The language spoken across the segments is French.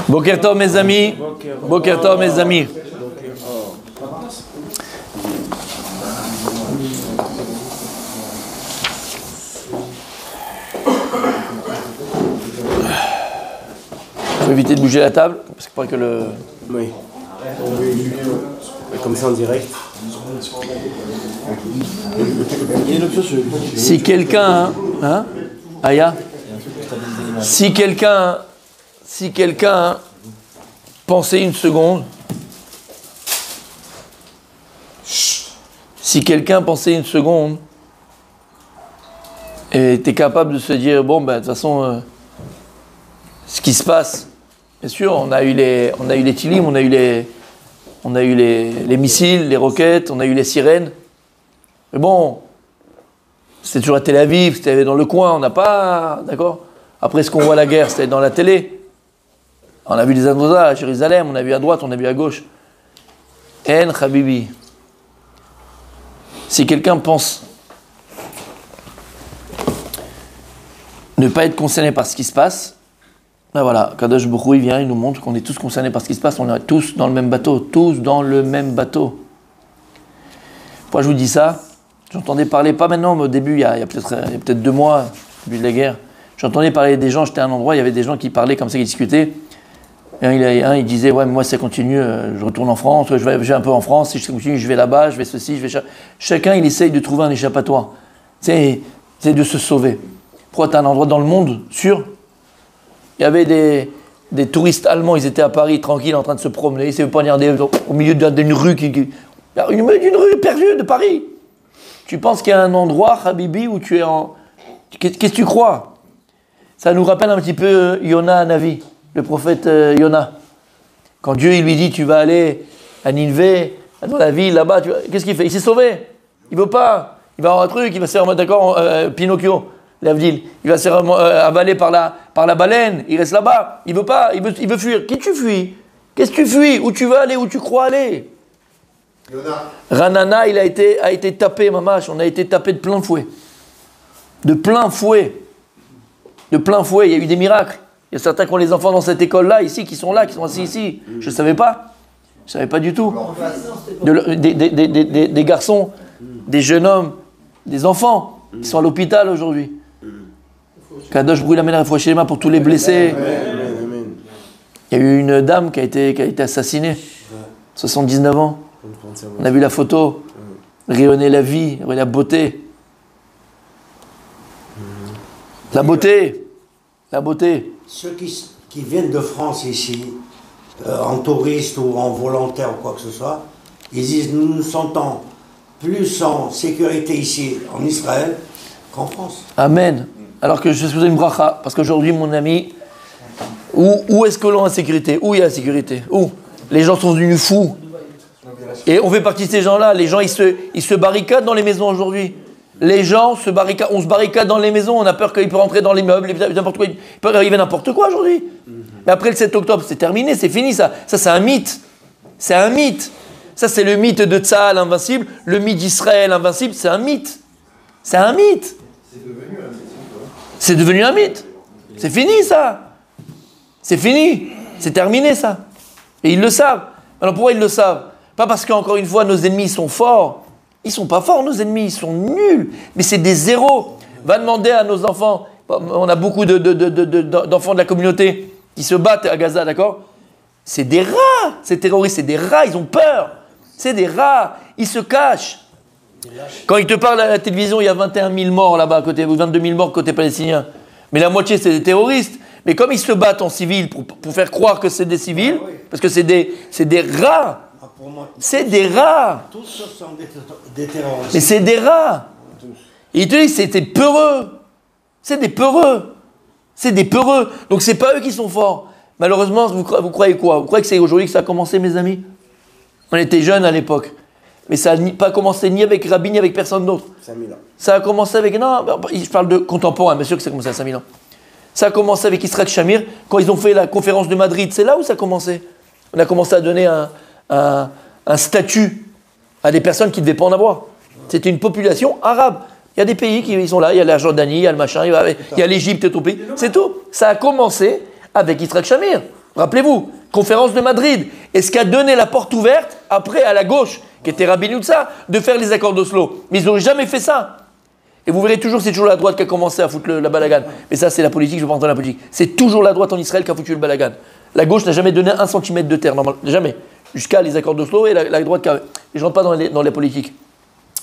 Boker Tov mes amis, Boker Tov mes amis. Faut éviter de bouger la table parce qu'il paraît que le. Oui. Comme ça en direct. Si quelqu'un, hein, Aya, si quelqu'un pensait une seconde, et était capable de se dire bon ben de toute façon, ce qui se passe, bien sûr, on a eu les tilim, on a eu les missiles, les roquettes, on a eu les sirènes. Mais bon, c'était toujours à Tel Aviv, c'était dans le coin, on n'a pas... D'accord ? Après ce qu'on voit la guerre, c'était dans la télé. On a vu des attentats à Jérusalem, on a vu à droite, on a vu à gauche. En Habibi. Si quelqu'un pense ne pas être concerné par ce qui se passe, ben voilà, Kadosh Baruch Hu, il vient, il nous montre qu'on est tous concernés par ce qui se passe, on est tous dans le même bateau, Pourquoi je vous dis ça ? J'entendais parler, pas maintenant, mais au début, il y a peut-être 2 mois, début de la guerre, j'entendais parler des gens, j'étais à un endroit, il y avait des gens qui parlaient comme ça, qui discutaient. Et il disait, ouais, mais moi, ça continue, je retourne en France, je vais un peu en France, si je continue, je vais là-bas, je vais ceci, je vais ça. Chacun, il essaye de trouver un échappatoire. C'est de se sauver. Pourquoi tu as un endroit dans le monde sûr ? Il y avait des touristes allemands, ils étaient à Paris, tranquilles, en train de se promener, ils ne savaient pas regarder au milieu d'une rue, d'une rue perdue de Paris. Tu penses qu'il y a un endroit, Habibi, où tu es en... Qu'est-ce que tu crois ? Ça nous rappelle un petit peu Yona Hanavi, le prophète Yona. Quand Dieu il lui dit, tu vas aller à Nineveh, dans la ville, là-bas, qu'est-ce qu'il fait ? Il s'est sauvé. Il ne veut pas. Il va avoir un truc, il va se faire, d'accord, Pinocchio, l'Avdil. Il va se faire avaler par la baleine, il reste là-bas. Il ne veut pas, il veut fuir. Qui tu fuis ? Qu'est-ce que tu fuis ? Où tu veux aller ? Où tu crois aller ? Ranana, il a été tapé, mamache, on a été tapé de plein fouet. De plein fouet, il y a eu des miracles. Il y a certains qui ont les enfants dans cette école-là, ici, qui sont assis ici. Je ne savais pas du tout. Des garçons, des jeunes hommes, des enfants, qui sont à l'hôpital aujourd'hui. Kadosh Brou l'amène à Fouachéma pour tous les blessés. Il y a eu une dame qui a été assassinée, 79 ans. On a vu la photo, rayonner la vie, la beauté. La beauté. Ceux qui viennent de France ici, en touriste ou en volontaire ou quoi que ce soit, ils disent nous nous sentons plus en sécurité ici en Israël qu'en France. Amen. Alors que je faisais une bracha, parce qu'aujourd'hui, mon ami, où est-ce que l'on a sécurité ? Où il y a la sécurité ? Où ? Les gens sont devenus fous. Et on fait partie de ces gens-là. Les gens, ils se barricadent dans les maisons aujourd'hui. Les gens se barricadent. On se barricade dans les maisons. On a peur qu'il peut rentrer dans l'immeuble. N'importe quoi. Il peut arriver n'importe quoi aujourd'hui. Mais après le 7 octobre, c'est terminé. C'est fini ça. Ça, c'est un mythe. C'est un mythe. Ça, c'est le mythe de Tsahal invincible. Le mythe d'Israël invincible. C'est un mythe. C'est un mythe. C'est devenu un mythe. C'est fini ça. C'est fini. C'est terminé ça. Et ils le savent. Alors pourquoi ils le savent ? Pas parce qu'encore une fois, nos ennemis sont forts. Ils ne sont pas forts, nos ennemis. Ils sont nuls. Mais c'est des zéros. Va demander à nos enfants. On a beaucoup d'enfants de la communauté qui se battent à Gaza, d'accord ? C'est des rats. Ces terroristes, c'est des rats. Ils ont peur. C'est des rats. Ils se cachent. Quand ils te parlent à la télévision, il y a 21 000 morts là-bas, à côté, ou 22 000 morts côté palestinien. Mais la moitié, c'est des terroristes. Mais comme ils se battent en civil pour faire croire que c'est des civils, parce que c'est des rats. C'est des rats. Tous ce sont des terroristes. Mais c'est des rats. Et ils te disent, c'est des peureux. C'est des peureux. C'est des peureux. Donc c'est pas eux qui sont forts. Malheureusement, vous croyez quoi ? Vous croyez que c'est aujourd'hui que ça a commencé, mes amis ? On était jeunes à l'époque. Mais ça n'a pas commencé ni avec Rabin, ni avec personne d'autre. 5000 ans. Ça a commencé avec... Non, je parle de contemporain, bien sûr que ça a commencé à 5000 ans. Ça a commencé avec Yitzhak Shamir, quand ils ont fait la conférence de Madrid. C'est là où ça a commencé. On a commencé à donner un statut à des personnes qui ne devaient pas en avoir. C'était une population arabe. Il y a des pays qui sont là, il y a la Jordanie, il y a le machin, il y a l'Égypte et tout pays. C'est tout. Ça a commencé avec Yitzhak Shamir. Rappelez-vous, conférence de Madrid. Et ce qui a donné la porte ouverte, après, à la gauche, qui était Rabbi Noutsa, de faire les accords d'Oslo. Mais ils n'ont jamais fait ça. Et vous verrez toujours, c'est toujours la droite qui a commencé à foutre la balagan. Mais ça, c'est la politique, je ne vais pas rentrer dans la politique. C'est toujours la droite en Israël qui a foutu le balagan. La gauche n'a jamais donné 1 centimètre de terre, normalement, jamais. Jusqu'à les accords d'Oslo et la droite qui a... Je ne rentre pas dans les politiques.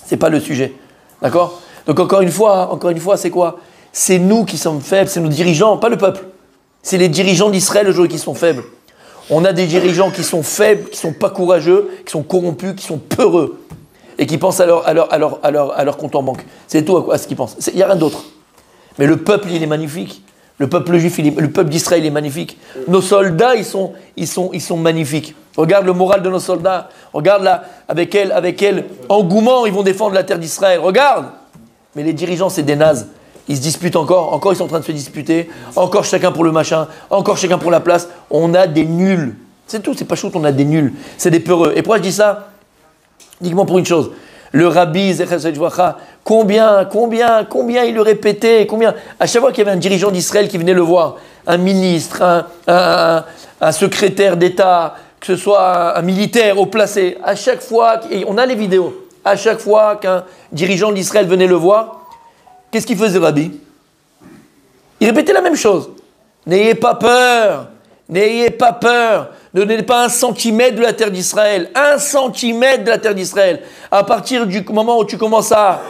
Ce n'est pas le sujet. D'accord? Donc encore une fois, c'est quoi? C'est nous qui sommes faibles, c'est nos dirigeants, pas le peuple. C'est les dirigeants d'Israël aujourd'hui qui sont faibles. On a des dirigeants qui sont faibles, qui ne sont pas courageux, qui sont corrompus, qui sont peureux et qui pensent à leur compte en banque. C'est tout à ce qu'ils pensent. Il n'y a rien d'autre. Mais le peuple, il est magnifique. Le peuple juif, le peuple d'Israël est magnifique. Nos soldats, ils sont magnifiques. Regarde le moral de nos soldats. Regarde là, avec quel engouement ils vont défendre la terre d'Israël. Regarde. Mais les dirigeants, c'est des nazes. Ils se disputent encore. Encore, ils sont en train de se disputer. Encore chacun pour le machin. Encore chacun pour la place. On a des nuls. C'est tout. C'est pas chaud, on a des nuls. C'est des peureux. Et pourquoi je dis ça? Uniquement pour une chose. Le rabbi, combien il le répétait, à chaque fois qu'il y avait un dirigeant d'Israël qui venait le voir, un ministre, un secrétaire d'État, que ce soit un militaire haut placé, à chaque fois, et on a les vidéos, à chaque fois qu'un dirigeant d'Israël venait le voir, qu'est-ce qu'il faisait, rabbi? Il répétait la même chose. N'ayez pas peur. N'ayez pas peur. Ne donnez pas 1 centimètre de la terre d'Israël. 1 centimètre de la terre d'Israël. À partir du moment où tu commences à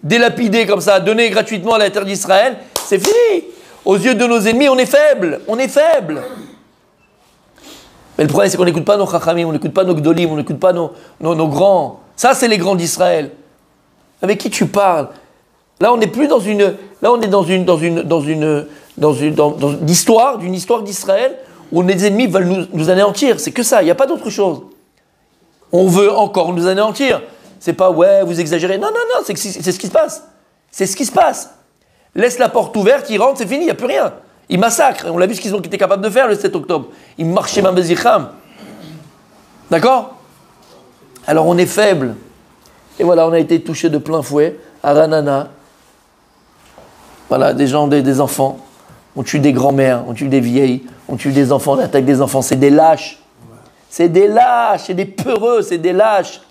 délapider comme ça, à donner gratuitement la terre d'Israël, c'est fini. Aux yeux de nos ennemis, on est faible. On est faible. Mais le problème, c'est qu'on n'écoute pas nos chachamim, on n'écoute pas nos gdolim, on n'écoute pas nos grands. Ça, c'est les grands d'Israël. Avec qui tu parles? Là, on n'est plus dans une... Là, on est dans une histoire d'Israël où les ennemis veulent nous anéantir. C'est que ça, il n'y a pas d'autre chose. On veut encore nous anéantir. C'est pas, ouais, vous exagérez. Non, c'est ce qui se passe. C'est ce qui se passe. Laisse la porte ouverte, ils rentrent, c'est fini, il n'y a plus rien. Ils massacrent. On l'a vu ce qu'ils ont été capables de faire le 7 octobre. Ils marchaient même Bezicham. D'accord? Alors on est faible. Et voilà, on a été touché de plein fouet à Ranana. Voilà, des enfants. On tue des grands-mères, on tue des vieilles, on tue des enfants, on attaque des enfants. C'est des lâches. C'est des lâches, c'est des peureux, c'est des lâches.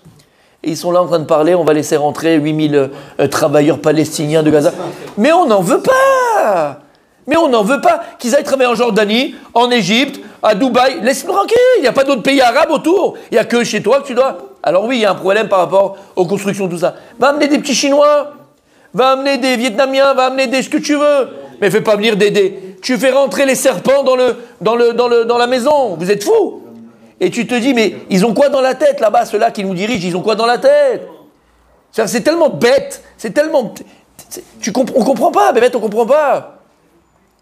Et ils sont là en train de parler, on va laisser rentrer 8000 travailleurs palestiniens de Gaza. Mais on n'en veut pas. Mais on n'en veut pas qu'ils aillent travailler en Jordanie, en Égypte, à Dubaï. Laisse-nous tranquille, il n'y a pas d'autres pays arabes autour. Il n'y a que chez toi que tu dois. Alors oui, il y a un problème par rapport aux constructions, tout ça. Va amener des petits Chinois, va amener des Vietnamiens, va amener ce que tu veux. Mais fais pas venir tu fais rentrer les serpents dans la maison. Vous êtes fous. Et tu te dis, mais ils ont quoi dans la tête là-bas, ceux-là qui nous dirigent, ils ont quoi dans la tête? C'est tellement bête, c'est tellement... on comprend pas, bébête, on comprend pas.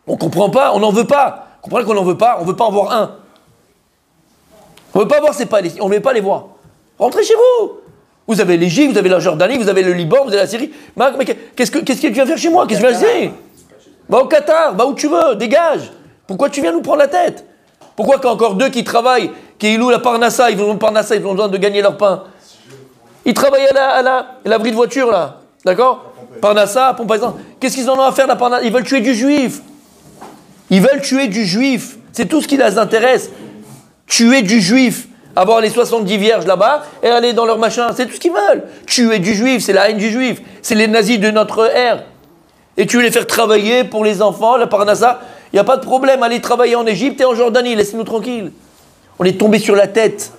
On comprend pas, on n'en veut pas. Vous comprenez qu'on n'en veut pas, on veut pas en voir un. On veut pas voir ces Palestiniens, on ne veut pas les voir. Rentrez chez vous. Vous avez l'Égypte, vous avez la Jordanie, vous avez le Liban, vous avez la Syrie. Mais qu'est-ce que tu viens faire chez moi? Qu'est-ce que tu viens faire? Va au Qatar, va où tu veux, dégage. Pourquoi tu viens nous prendre la tête? Pourquoi qu'il y a encore 2 qui travaillent, qui louent la Parnassa, ils ont besoin de gagner leur pain? Ils travaillent à l'abri de voiture, là. D'accord? Parnassa, pompe à essence. Qu'est-ce qu'ils en ont à faire, la Parnassa? Ils veulent tuer du juif. Ils veulent tuer du juif. C'est tout ce qui les intéresse. Tuer du juif. Avoir les 70 vierges là-bas et aller dans leur machin. C'est tout ce qu'ils veulent. Tuer du juif, c'est la haine du juif. C'est les nazis de notre ère. Et tu veux les faire travailler pour les enfants, la Parnassa, il n'y a pas de problème. Allez travailler en Égypte et en Jordanie, laissez-nous tranquilles. On est tombé sur la tête.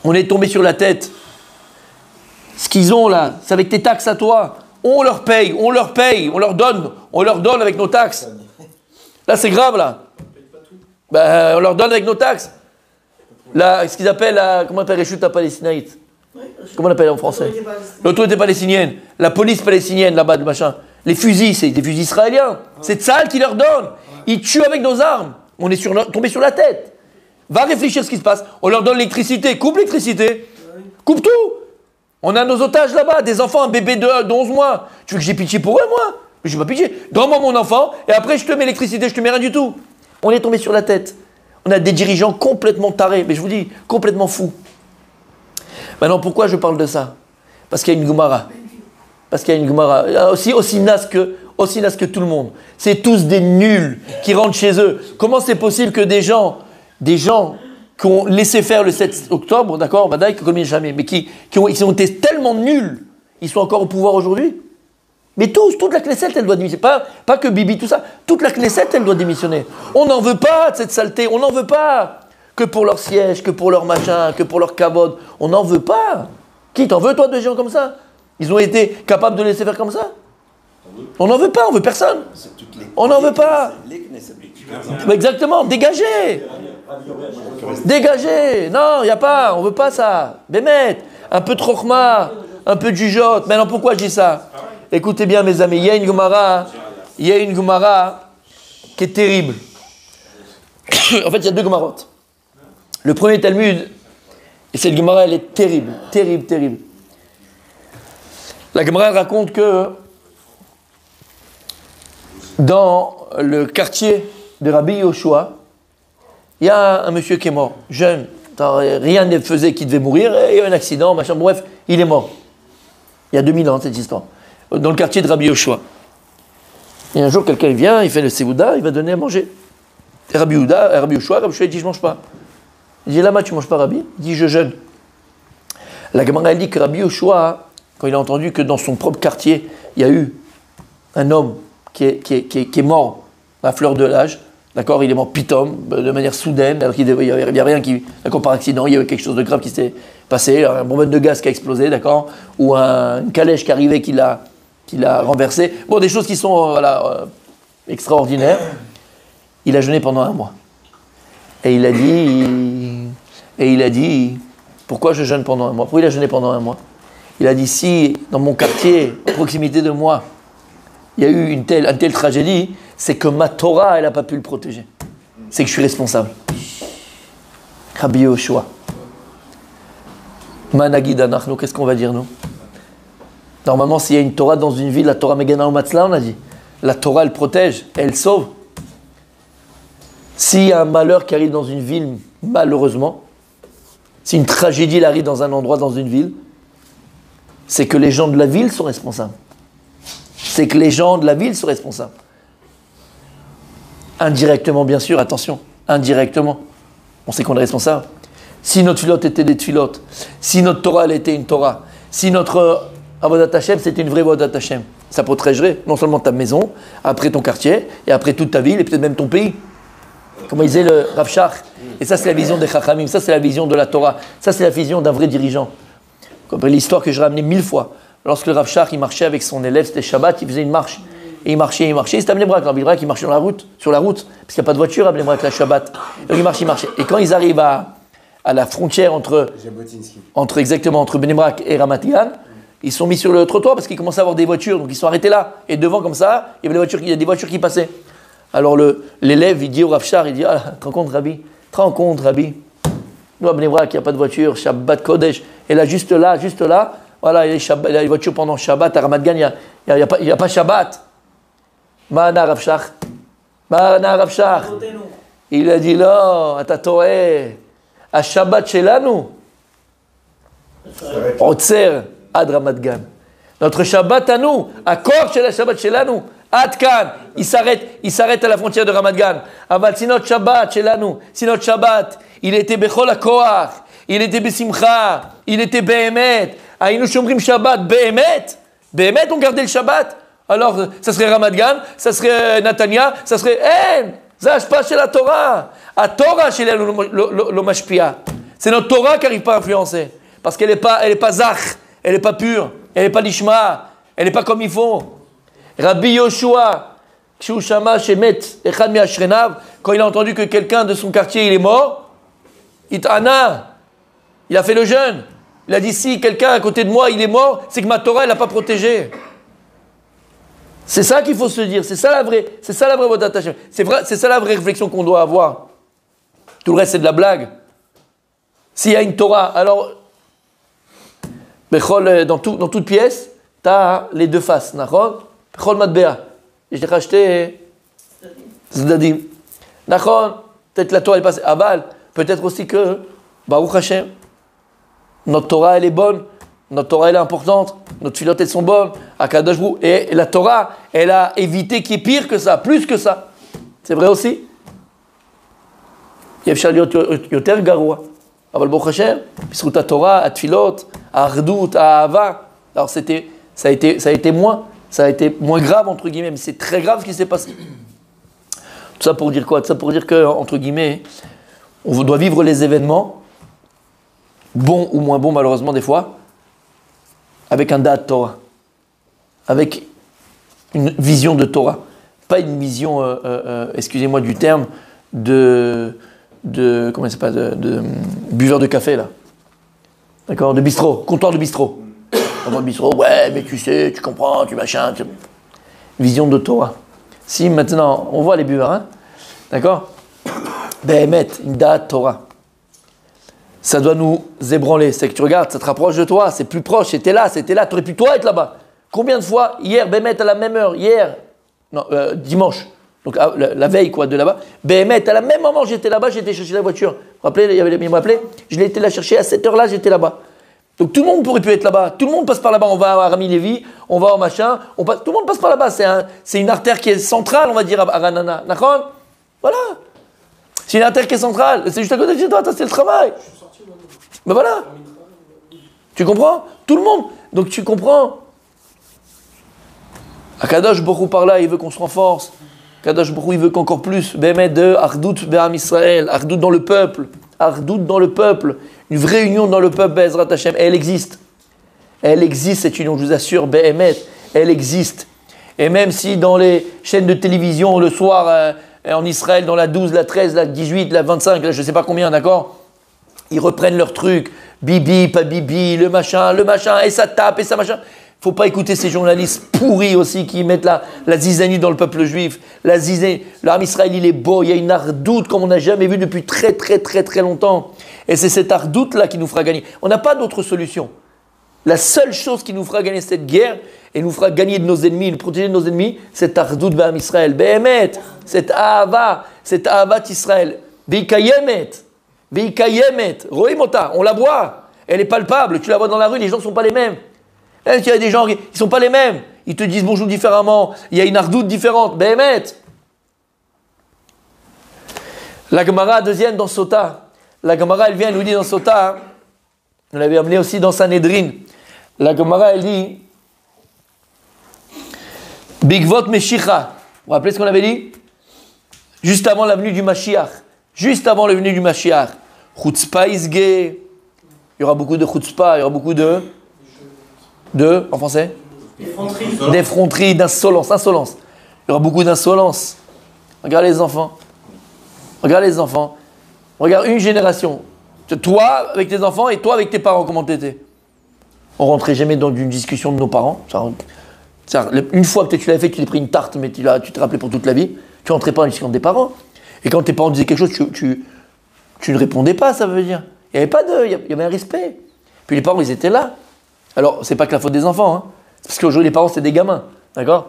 On est tombé sur la tête. Ce qu'ils ont là, c'est avec tes taxes à toi. On leur paye, on leur donne avec nos taxes. Là, c'est grave, là. Ben, on leur donne avec nos taxes. Là, ce qu'ils appellent, comment on appelle les chutes à palestinaïtes? Comment on appelle en français? L'autorité palestinienne. La police palestinienne, là-bas, de machin. Les fusils, c'est des fusils israéliens. C'est Tsahal qui leur donne. Ils tuent avec nos armes. On est tombé sur la tête. Va réfléchir à ce qui se passe. On leur donne l'électricité. Coupe l'électricité. Coupe tout. On a nos otages là-bas. Des enfants, un bébé de 11 mois. Tu veux que j'ai pitié pour eux, moi? Mais j'ai pas pitié. Donne-moi mon enfant et après je te mets l'électricité, je te mets rien du tout. On est tombé sur la tête. On a des dirigeants complètement tarés. Mais je vous dis, complètement fous. Maintenant, pourquoi je parle de ça? Parce qu'il y a une Gemara. Parce qu'il y a une Gemara. Aussi naze que tout le monde. C'est tous des nuls qui rentrent chez eux. Comment c'est possible que des gens qui ont laissé faire le 7 octobre, d'accord, Badaï, comme jamais, mais ils ont été tellement nuls, ils sont encore au pouvoir aujourd'hui? Mais toute la Knesset, elle doit démissionner. Pas que Bibi, tout ça. Toute la Knesset, elle doit démissionner. On n'en veut pas de cette saleté. On n'en veut pas que pour leur siège, que pour leur machin, que pour leur kavod. On n'en veut pas. Qui t'en veux, toi, de gens comme ça? Ils ont été capables de laisser faire comme ça? On n'en veut pas, on veut personne. On n'en veut pas. Exactement, dégagez. Dégagez. Non, il n'y a pas, on ne veut pas ça. Bémet, un peu de chokhma, un peu de jugeote. Maintenant, pourquoi je dis ça? Écoutez bien, mes amis, il y a une Gemara qui est terrible. En fait, il y a deux Gemarotes. Le premier Talmud, et cette Gemara, elle est terrible, terrible, terrible. La Gemara raconte que dans le quartier de Rabbi Yoshua, il y a un monsieur qui est mort, jeune, rien ne faisait qu'il devait mourir, et il y a eu un accident, machin, bref, il est mort. Il y a 2000 ans, cette histoire. Dans le quartier de Rabbi Yoshua. Et un jour, quelqu'un vient, il fait le Séouda, il va donner à manger. Et Rabbi Yoshua, il dit, je ne mange pas. Il dit, là-bas, tu ne manges pas, Rabbi? Il dit, je jeûne. La Gemara, elle dit que Rabbi Yoshua, quand il a entendu que dans son propre quartier, il y a eu un homme qui est mort à la fleur de l'âge, d'accord, il est mort pitom, de manière soudaine, alors qu'il n'y avait rien qui, d'accord, par accident, il y avait quelque chose de grave qui s'est passé, un bonbonne de gaz qui a explosé, d'accord, ou une calèche qui arrivait qui l'a renversé. Bon, des choses qui sont extraordinaires. Il a jeûné pendant 1 mois. Et il a dit, pourquoi je jeûne pendant 1 mois? Pourquoi il a jeûné pendant 1 mois? Il a dit, si dans mon quartier, à proximité de moi, il y a eu une telle tragédie, c'est que ma Torah, elle n'a pas pu le protéger. C'est que je suis responsable. Rabbi Yoshua. Managid anachnu, qu'est-ce qu'on va dire, nous? Normalement, s'il y a une Torah dans une ville, la Torah Megana ou Matzla, on a dit. La Torah, elle protège, elle sauve. S'il y a un malheur qui arrive dans une ville, malheureusement, si une tragédie arrive dans un endroit, dans une ville, c'est que les gens de la ville sont responsables. C'est que les gens de la ville sont responsables. Indirectement, bien sûr, attention, indirectement, on sait qu'on est responsable. Si notre filote était des filotes, si notre Torah, elle était une Torah, si notre Avodat Hashem, c'était une vraie Avodat Hashem, ça protégerait non seulement ta maison, après ton quartier, et après toute ta ville, et peut-être même ton pays. Comme disait le Rav Shach. Et ça, c'est la vision des Chachamim, ça, c'est la vision de la Torah, ça, c'est la vision d'un vrai dirigeant. Comme l'histoire que je ramenais 1000 fois. Lorsque le Rav Shach, il marchait avec son élève, c'était Shabbat, il faisait une marche. Et il marchait. C'était à Bnei Brak. Il marchait sur la route, parce qu'il n'y a pas de voiture à Bnei Brak, la Shabbat. Donc il marchait. Et quand ils arrivent à la frontière entre Bnei Brak et Ramat Gan, ils sont mis sur le trottoir parce qu'ils commençaient à avoir des voitures. Donc ils sont arrêtés là. Et devant, comme ça, il y a des voitures qui passaient. Alors l'élève, il dit au Rav Shach, il dit, ah, te rends compte, Rabbi? Nous, à Bnei Brak, il n'y a pas de voiture, Shabbat Kodesh. Et là, juste là, voilà, il y a les voitures pendant Shabbat, à Ramat Gan, il n'y a pas Shabbat. Ma'ana Rav Shach. Il a dit, non, אתה טועה. השבת שלנו עוצר עד רמת גן. Notre Shabbat à nous, accord chez la Shabbat שלנו, עד כאן. Il s'arrête à la frontière de Ramat Gan. אבל si notre Shabbat שלנו, si notre Shabbat, il était בכל הכוח, il était בשמחה, il était באמת, היינו שומרים Shabbat באמת on gardait le Shabbat. Alors, ça serait Ramat Gan, ça serait Natania, ça serait ça c'est pas chez la Torah. La Torah chez le mashpia. C'est notre Torah qui n'arrive pas à influencer. Parce qu'elle n'est pas zach, elle n'est pas pure, elle n'est pas lishma, elle n'est pas comme il faut. Rabbi Yoshua, quand il a entendu que quelqu'un de son quartier il est mort, il a fait le jeûne. Il a dit, si quelqu'un à côté de moi il est mort, c'est que ma Torah elle n'a pas protégé. C'est ça qu'il faut se dire, c'est ça la vraie Avodat Hashem. C'est ça la vraie réflexion qu'on doit avoir. Tout le reste c'est de la blague. S'il y a une Torah, alors dans toute pièce, tu as les deux faces. Bechol matbea. Je t'ai racheté Zdadim. Peut-être la Torah est passée. Aval, peut-être aussi que Baruch Hashem, notre Torah elle est bonne. Notre Torah, elle est importante. Notre filotes, elles sont bonnes. Akadosh Baruch Hu. Et la Torah, elle a évité qu'il y ait pire que ça, plus que ça. C'est vrai aussi. Yefshar liot yoter garoua. Aval Baruch Hashem, puisque ta Torah, à Tfilot, à Ardout, à Ahava. Alors ça a été moins grave, entre guillemets, mais c'est très grave ce qui s'est passé. Tout ça pour dire quoi? Tout ça pour dire que, entre guillemets, on doit vivre les événements, bons ou moins bons malheureusement des fois, avec un da'at Torah, avec une vision de Torah. Pas une vision, excusez-moi du terme, comment ça s'appelle, de buveur de café là. D'accord? De bistrot, comptoir de bistrot. Comptoir de bistrot, ouais, mais tu sais, tu comprends, tu machin. Vision de Torah. Si maintenant, on voit les buveurs, hein? D'accord? Behemet, une da'at Torah. Ça doit nous ébranler. C'est que tu regardes, ça te rapproche de toi, c'est plus proche, c'était là, tu aurais pu toi être là-bas. Combien de fois, hier, Behemet à la même heure, dimanche, donc la veille quoi, de là-bas, Behemet, à la même moment j'étais là-bas, j'étais chercher la voiture. Vous vous rappelez, il me rappelait, je l'ai été la chercher à cette heure-là, j'étais là-bas. Donc tout le monde pourrait pu être là-bas, tout le monde passe par là-bas, on va à Rami Lévi, on va au machin, tout le monde passe par là-bas, c'est une artère qui est centrale, on va dire, à Ranana. D'accord? Voilà. C'est une artère qui est centrale, c'est juste à côté de chez toi, c'est le travail. Ben voilà. Tu comprends? Tout le monde. Donc tu comprends? Akadosh Baruch Hu par là, il veut qu'on se renforce. Akadosh Baruch Hu, il veut qu'encore plus, Bémet de Ardout Be'am Israël, Ardout dans le peuple, Ardout dans le peuple, une vraie union dans le peuple, Be'ezrat Hashem, elle existe. Elle existe cette union, je vous assure, Bémet, elle existe. Et même si dans les chaînes de télévision, le soir, en Israël, dans la 12, la 13, la 18, la 25, là, je ne sais pas combien, d'accord? Ils reprennent leur truc, bibi, pas bibi, le machin, et ça tape, et ça machin. Faut pas écouter ces journalistes pourris aussi qui mettent la zizanie dans le peuple juif. La zizanie, l'arme Israël, il est beau, il y a une ardoute comme on n'a jamais vu depuis très très très très longtemps. Et c'est cette ardoute-là qui nous fera gagner. On n'a pas d'autre solution. La seule chose qui nous fera gagner cette guerre et nous fera gagner de nos ennemis, nous protéger de nos ennemis, c'est ardoute B'am Israël. Behemet, cette Ahavat Israël. Beikayemet. Roimota, on la voit, elle est palpable, tu la vois dans la rue, les gens ne sont pas les mêmes. Il y a des gens qui ne sont pas les mêmes, ils te disent bonjour différemment, il y a une ardoute différente, Behemet. La Gemara deuxième dans Sota, la Gemara elle vient, elle nous dit dans Sota, on l'avait amené aussi dans Sanhedrin, la Gemara elle dit, Bigvot Meshicha, vous vous rappelez ce qu'on avait dit? Juste avant la venue du Mashiach. Juste avant la venue du Mashiach, Chutzpah Isge, il y aura beaucoup de Chutzpah, il y aura beaucoup de en français? D'effronterie, d'insolence, Il y aura beaucoup d'insolence. Regarde les enfants. Regarde une génération. Toi avec tes enfants et toi avec tes parents, comment t'étais? On rentrait jamais dans une discussion de nos parents. Une fois que tu l'avais fait, tu t'es pris une tarte, mais tu t'es rappelé pour toute la vie. Tu rentrais pas dans une discussion des parents. Et quand tes parents disaient quelque chose, tu ne répondais pas, ça veut dire. Il y avait un respect. Puis les parents, ils étaient là. Alors, c'est pas que la faute des enfants, hein. Parce qu'aujourd'hui, les parents, c'est des gamins. D'accord?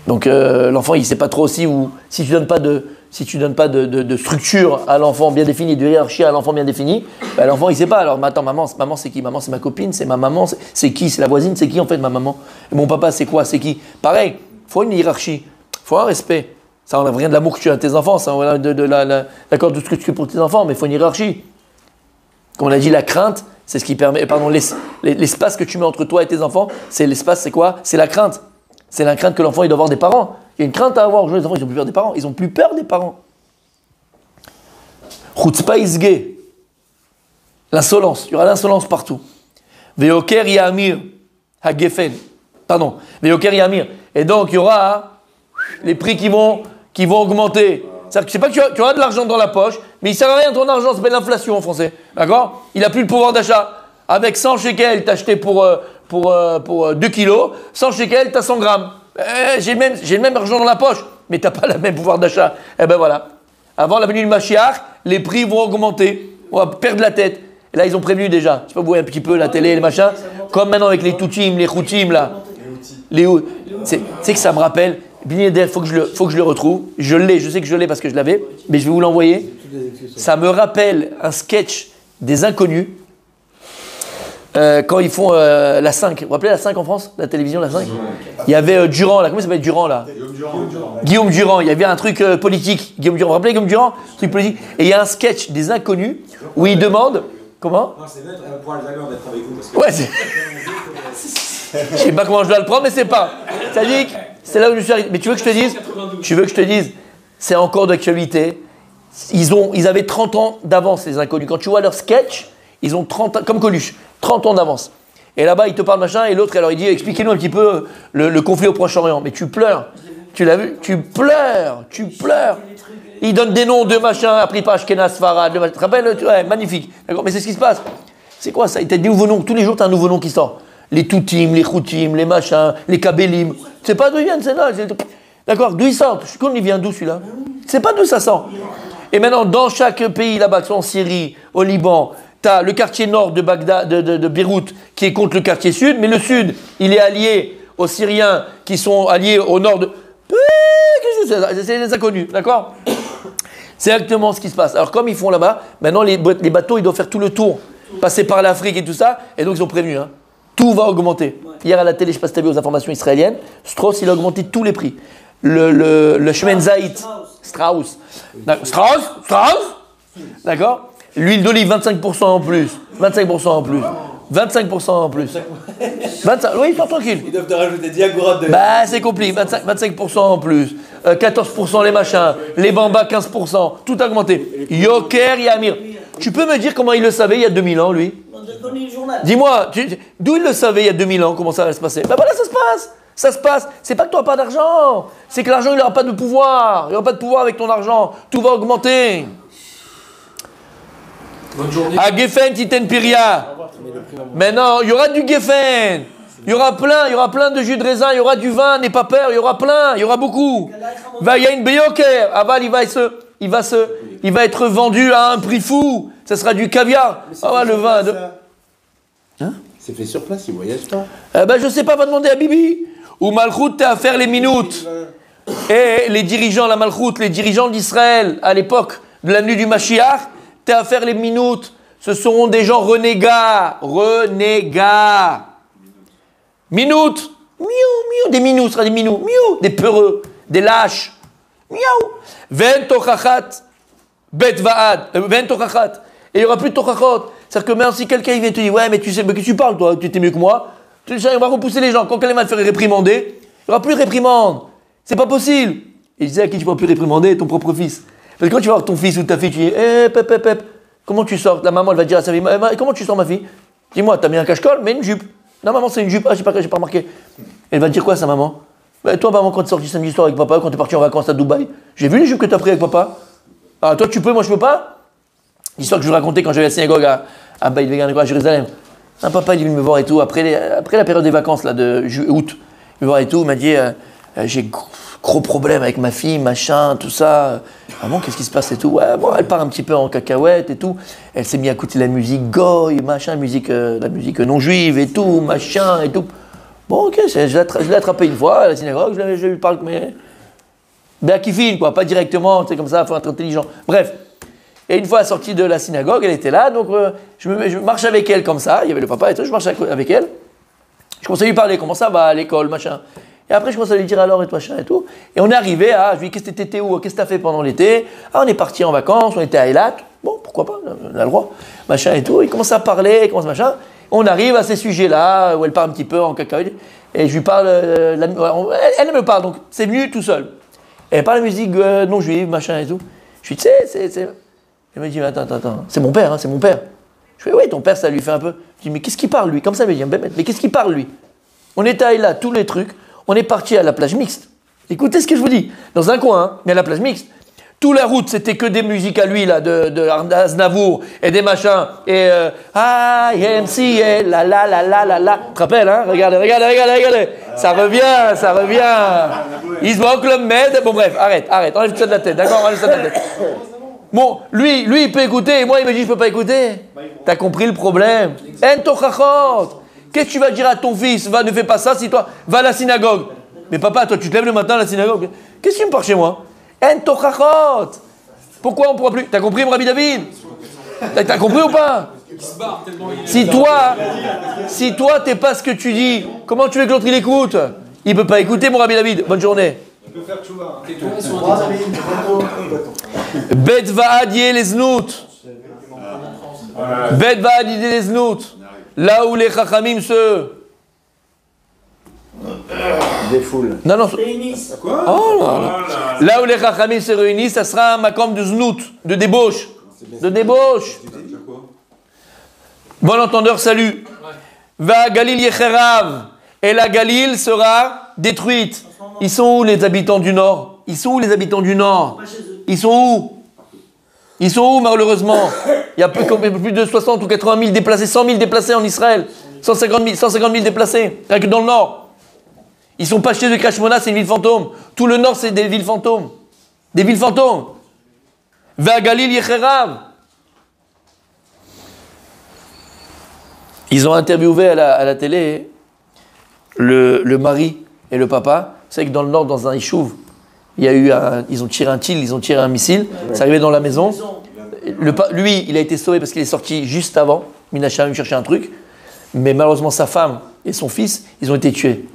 Donc, l'enfant, il sait pas trop aussi où. Si tu donnes pas de structure à l'enfant bien définie, de hiérarchie à l'enfant bien définie, bah, l'enfant, il sait pas. Alors, attends, maman, c'est qui? Maman, c'est ma copine, c'est ma maman, c'est qui? C'est la voisine, c'est qui en fait, ma maman? Et mon papa, c'est quoi? C'est qui? Pareil, faut une hiérarchie, faut un respect. Ça n'enlève rien de l'amour que tu as à tes enfants, ça enlève d'accord, de ce que tu fais pour tes enfants, mais il faut une hiérarchie. Comme on a dit, la crainte, c'est ce qui permet, l'espace que tu mets entre toi et tes enfants, c'est quoi? C'est la crainte. C'est la crainte que l'enfant il doit avoir des parents. Il y a une crainte à avoir. Aujourd'hui, les enfants, ils ont plus peur des parents. Ils ont plus peur des parents. Chutzpah Isge. L'insolence. Il y aura l'insolence partout. Veoker Yamir. Hagefen. Pardon. Veoker Yamir. Et donc, il y aura les prix qui vont augmenter. C'est-à-dire que je sais pas que tu auras de l'argent dans la poche, mais il ne sert à rien ton argent, ça s'appelle l'inflation en français. D'accord? Il n'a plus le pouvoir d'achat. Avec 100 shekels, tu as acheté pour 2 kilos, 100 shekels, tu as 100 grammes. J'ai le même argent dans la poche, mais tu n'as pas le même pouvoir d'achat. Eh ben voilà. Avant la venue du Mashiach, les prix vont augmenter. On va perdre la tête. Et là, ils ont prévenu déjà. Je sais pas, vous voyez un petit peu la télé, les machins. Comme maintenant avec les toutim, les choutim, là. C'est que ça me rappelle. Il faut que je le retrouve. Je sais que je l'ai parce que je l'avais, mais je vais vous l'envoyer. Ça me rappelle un sketch des Inconnus quand ils font la 5. Vous vous rappelez la 5 en France? La télévision, la 5? Il y avait Durand, là. Comment ça s'appelle Durand, là? Guillaume Durand. Il y avait un truc politique. Guillaume Durand. Vous vous rappelez Guillaume Durand? Truc politique. Et il y a un sketch des inconnus où il demande... Comment? Non, c'est net pour Alzheimer d'être avec vous. Parce que... Ouais, c'est... Je sais pas comment je dois le prendre, mais c'est pas. C'est-à-dire que c'est là où je suis arrivé. Mais tu veux que je te dise? Tu veux que je te dise? C'est encore d'actualité. Ils avaient 30 ans d'avance, les inconnus. Quand tu vois leur sketch, ils ont 30 ans, comme Coluche, 30 ans d'avance. Et là-bas, ils te parlent machin, et l'autre, alors il dit, expliquez-nous un petit peu le conflit au Proche-Orient. Mais tu pleures. Tu l'as vu? Tu pleures. Ils donnent des noms de machin, appris par Ashkenaz, Farad, tu te rappelles? Ouais, magnifique. D'accord, mais c'est ce qui se passe. C'est quoi ça? Il t'a des nouveaux noms. Tous les jours, tu as un nouveau nom qui sort. Les Toutim, les Khoutim, les machins, les Kabelim. Tu sais pas d'où ils viennent, c'est là. D'accord, d'où ils sortent? Je sais il vient d'où celui-là? Tu sais pas d'où ça sort. Et maintenant, dans chaque pays là-bas, que ce soit en Syrie, au Liban, tu as le quartier nord de Bagdad, de Beyrouth, qui est contre le quartier sud, mais le sud, il est allié aux Syriens qui sont alliés au nord de... C'est les inconnus, d'accord? C'est exactement ce qui se passe. Alors, comme ils font là-bas, maintenant, les bateaux, ils doivent faire tout le tour, passer par l'Afrique et tout ça, et donc ils ont prévenu, hein. Tout va augmenter. Hier à la télé, je ne sais pas si tu as vu aux informations israéliennes, Strauss, il a augmenté tous les prix. Le Shemen Zayit, Strauss, d'accord? L'huile d'olive, 25% en plus. 25% en plus. 25% en plus. 25, oui, ils sont tranquilles. Ils doivent te rajouter diagorates de... Bah, c'est compliqué. 25% en plus. 14% les machins. Les bambas, 15%. Tout a augmenté. Yoker, Yamir. Tu peux me dire comment il le savait il y a 2000 ans, lui? Dis-moi, d'où il le savait il y a 2000 ans, comment ça va se passer? Ben voilà, ça se passe. Ça se passe. C'est pas que tu n'auras pas d'argent. C'est que l'argent, il n'aura pas de pouvoir. Il n'aura pas de pouvoir avec ton argent. Tout va augmenter. Bonne journée. À Geffen, Titen Piria. Maintenant, il y aura du Geffen. Il y aura plein de jus de raisin. Il y aura du vin, n'aie pas peur. Il y aura plein, il y aura beaucoup. Il y a une Beyoker. Aval, il va être vendu à un prix fou. Ça sera du caviar. Ah ouais, le vin. Hein? C'est fait sur place, ils voyagent pas. Je sais pas, va demander à Bibi. Ou Malchout, t'es à faire les minutes. Et les dirigeants, la Malchout, les dirigeants d'Israël, à l'époque de la nuit du Mashiach, t'es à faire les minutes. Ce seront des gens renégats. Renégats. Minutes. Miou, des minous, ce sera des minous. Miou, des peureux, des lâches. Miaou. Ven tochachat. Bet vaad. Ven tochachat. Et il n'y aura plus de tochachot. C'est-à-dire que même si quelqu'un vient te dire, ouais, mais tu sais, mais que tu parles, toi, tu étais mieux que moi, tu sais, on va repousser les gens. Quand quelqu'un va te faire réprimander, il n'y aura plus de réprimande. C'est pas possible. Et je disais à qui tu ne vas plus réprimander? Ton propre fils. Parce que quand tu vas voir ton fils ou ta fille, tu dis, pep, comment tu sors? La maman, elle va dire à sa fille, comment tu sors, ma fille? Dis-moi, t'as mis un cache-col, mais une jupe. Non, maman, c'est une jupe. Ah, j'ai pas remarqué. Elle va te dire quoi, sa maman? Toi, maman, quand tu es sorti samedi soir avec papa, quand tu es parti en vacances à Dubaï, j'ai vu les jupes que tu as pris avec papa. Ah, toi, tu peux, moi, je peux pas? L'histoire que je vous racontais quand j'allais à la synagogue à Beit Vegan, à Jérusalem. Un papa, il est venu me voir et tout, après la période des vacances là, de août. Il me voir et tout, il m'a dit j'ai gros problème avec ma fille, machin, tout ça. Ah bon, qu'est-ce qui se passe et tout? Ouais, bon, elle part un petit peu en cacahuète et tout. Elle s'est mise à écouter la musique goy, machin, la musique non juive et tout, machin et tout. Bon, ok, je l'ai attrapé une fois à la synagogue, je lui parle, mais. Béakifine, quoi, pas directement, c'est comme ça, il faut être intelligent. Bref. Et une fois sortie de la synagogue, elle était là, donc je marche avec elle comme ça, il y avait le papa et tout, je marche avec elle. Je commence à lui parler, comment ça va à l'école, machin. Et après, je commence à lui dire alors et tout, machin et tout. Et on est arrivé à, je lui dis, qu'est-ce que t'étais où? Qu'est-ce que t'as fait pendant l'été? Ah, on est parti en vacances, on était à Eilat. Bon, pourquoi pas, on a le droit, machin et tout. Il commence à parler, il commence machin. On arrive à ces sujets-là, où elle parle un petit peu en cacahuète. Et je lui parle, elle me parle, donc c'est venu tout seul. Et elle parle de musique non juive, machin et tout. Je lui dis, c'est... Elle me dit, attends, c'est mon père, hein, c'est mon père. Je fais, oui, ton père, ça lui fait un peu. Je dis, mais qu'est-ce qu'il parle, lui? Comme ça, elle me dit, mais qu'est-ce qu'il parle, lui? On est allé là, tous les trucs, on est parti à la plage mixte. Écoutez ce que je vous dis. Dans un coin, hein, mais à la plage mixte. Toute la route, c'était que des musiques à lui, là, de Aznavour et des machins. Et IMCA, la. Tu te rappelles, hein? Regardez. Ça revient. Ils se voient au Club Med. Bon, bref, arrête. Enlève ça de la tête, d'accord? Enlève ça de la tête. Bon, lui, il peut écouter, et moi, il me dit, je peux pas écouter. T'as compris le problème? En tochachot. Qu'est-ce que tu vas dire à ton fils? Ne fais pas ça, si toi, va à la synagogue. Mais papa, toi, tu te lèves le matin à la synagogue. Qu'est-ce que tu me parles chez moi? En tochachot. Pourquoi on ne pourra plus? T'as compris, mon Rabbi David? T'as compris ou pas? Si toi, t'es pas ce que tu dis, comment tu veux que l'autre il écoute? Il peut pas écouter, mon Rabbi David. Bonne journée. Bet va'ad les znout. Bet va'ad les znout. Là où les chachamim se défoule. Non. Quoi? Oh là. Là où les chachamim se réunissent, ça sera un makom de znout, de débauche. Bon entendeur, salut. Va Galil Yecherav. Et la Galil sera détruite. Ils sont où les habitants du Nord? Ils sont où malheureusement? Il y a plus de 60 ou 80 000 déplacés, 100 000 déplacés en Israël. 150 000 déplacés, rien que dans le Nord. Ils sont pas chez eux, Krashmona, c'est une ville fantôme. Tout le Nord, c'est des villes fantômes. Va Galil Yecherav. Ils ont interviewé à la télé le mari et le papa. Vous savez que dans le Nord, dans un Ishuv, ils ont tiré un til, ils ont tiré un missile. C'est arrivé dans la maison. Lui, il a été sauvé parce qu'il est sorti juste avant. Minacham cherchait un truc. Mais malheureusement, sa femme et son fils, ils ont été tués.